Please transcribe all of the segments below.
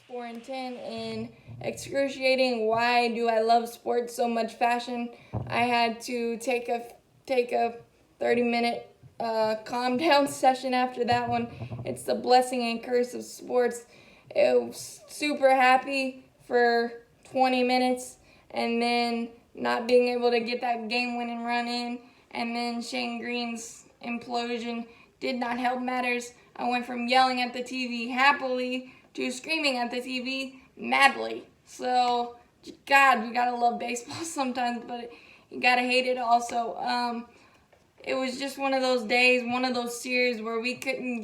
4 and 10 in excruciating why do I love sports so much fashion. I had to take a 30-minute calm down session after that one. It's the blessing and curse of sports. It was super happy for 20 minutes and then not being able to get that game-winning run in, and then Shane Green's implosion did not help matters. I went from yelling at the TV happily to screaming at the TV madly. So, God, you gotta love baseball sometimes, but you gotta hate it also. It was just one of those days, one of those series where we couldn't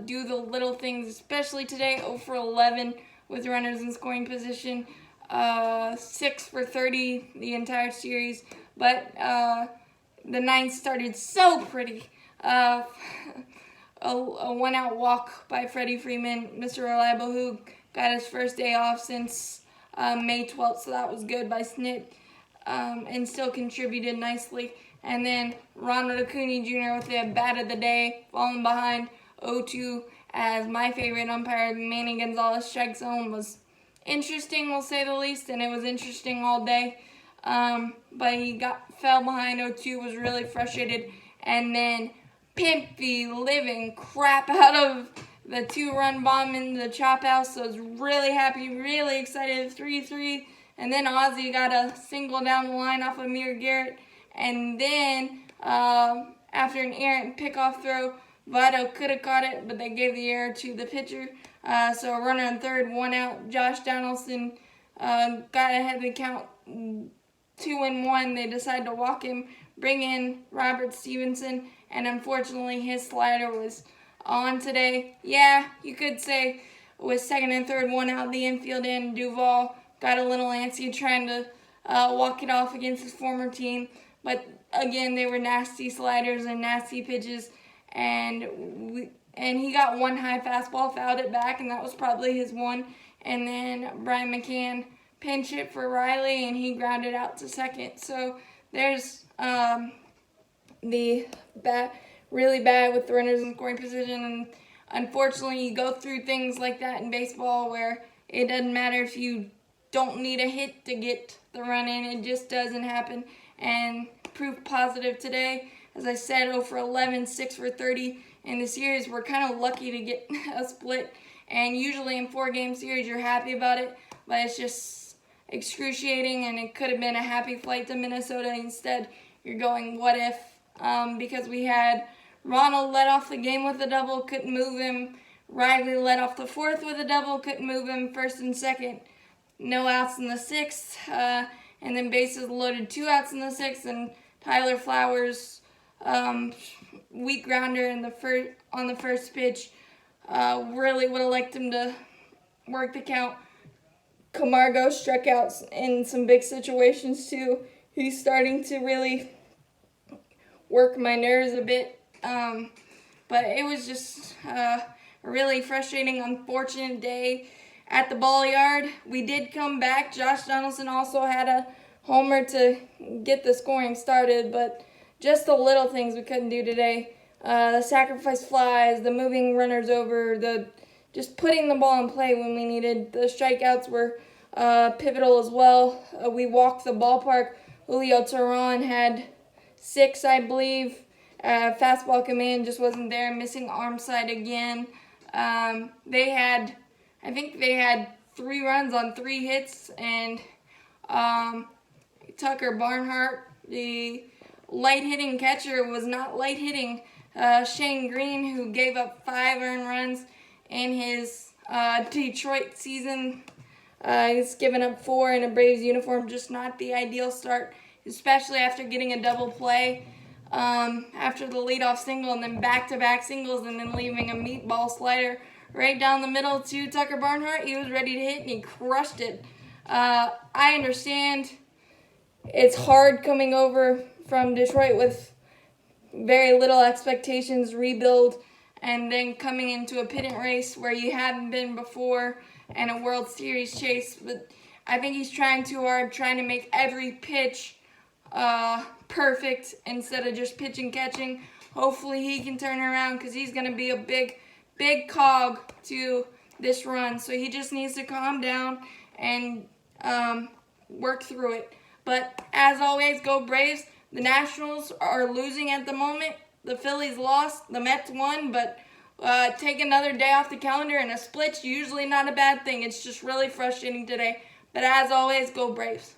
do the little things, especially today. 0 for 11 with runners in scoring position, 6 for 30 the entire series, but the ninth started so pretty. A one-out walk by Freddie Freeman, Mr. Reliable, who got his first day off since May 12th, so that was good by Snit, and still contributed nicely. And then Ronald Acuna Jr. with the bat of the day, falling behind 0-2, as my favorite umpire, Manny Gonzalez, strike zone was interesting, we'll say the least, and it was interesting all day. But he fell behind 0-2, was really frustrated, and then pimped the living crap out of the 2-run bomb in the chop house. So I was really happy, really excited. 3-3, and then Ozzie got a single down the line off of Amir Garrett, and then after an errant pickoff throw, Votto could have caught it, but they gave the error to the pitcher. So a runner on third, 1 out. Josh Donaldson got ahead of the count, 2-1. They decided to walk him, bring in Robert Stevenson, and unfortunately his slider was on today. Yeah, you could say with second and third, 1 out the infield, and Duvall got a little antsy trying to walk it off against his former team. But again, they were nasty sliders and nasty pitches, and he got one high fastball, fouled it back, and that was probably his one. And then Brian McCann pinch hit for Riley, and he grounded out to second. So there's the really bad with the runners in scoring position. And unfortunately, you go through things like that in baseball where it doesn't matter if you don't need a hit to get the run in. It just doesn't happen. And proof positive today, as I said, 0 for 11, 6 for 30 in the series. We're kind of lucky to get a split. And usually in 4-game series, you're happy about it, but it's just excruciating, and it could have been a happy flight to Minnesota. Instead, you're going, what if? Because we had Ronald let off the game with a double, couldn't move him. Riley let off the fourth with a double, couldn't move him. First and second, no outs in the sixth, and then bases loaded, 2 outs in the sixth, and Tyler Flowers, weak grounder on the first pitch. Really would have liked him to work the count. Camargo struck out in some big situations too. He's starting to really work my nerves a bit. But it was just a really frustrating, unfortunate day at the ball yard. We did come back. Josh Donaldson also had a homer to get the scoring started, but just the little things we couldn't do today. The sacrifice flies, the moving runners over, the just putting the ball in play when we needed. The strikeouts were pivotal as well. We walked the ballpark. Julio Teheran had 6, I believe. Fastball command just wasn't there. Missing arm side again. They had 3 runs on 3 hits, and Tucker Barnhart, the light hitting catcher, was not light hitting. Shane Green, who gave up 5 earned runs in his Detroit season, he's given up 4 in a Braves uniform. Just not the ideal start, especially after getting a double play after the leadoff single, and then back-to-back singles, and then leaving a meatball slider right down the middle to Tucker Barnhart. He was ready to hit, and he crushed it. I understand it's hard coming over from Detroit with very little expectations, rebuild, and then coming into a pennant race where you haven't been before, and a World Series chase. But I think he's trying too hard, trying to make every pitch perfect instead of just pitch and catching. Hopefully he can turn around, because he's going to be a big cog to this run. So he just needs to calm down and work through it. But as always, go Braves. The Nationals are losing at the moment. The Phillies lost. The Mets won, but take another day off the calendar and a split's usually not a bad thing. It's just really frustrating today. But as always, go Braves.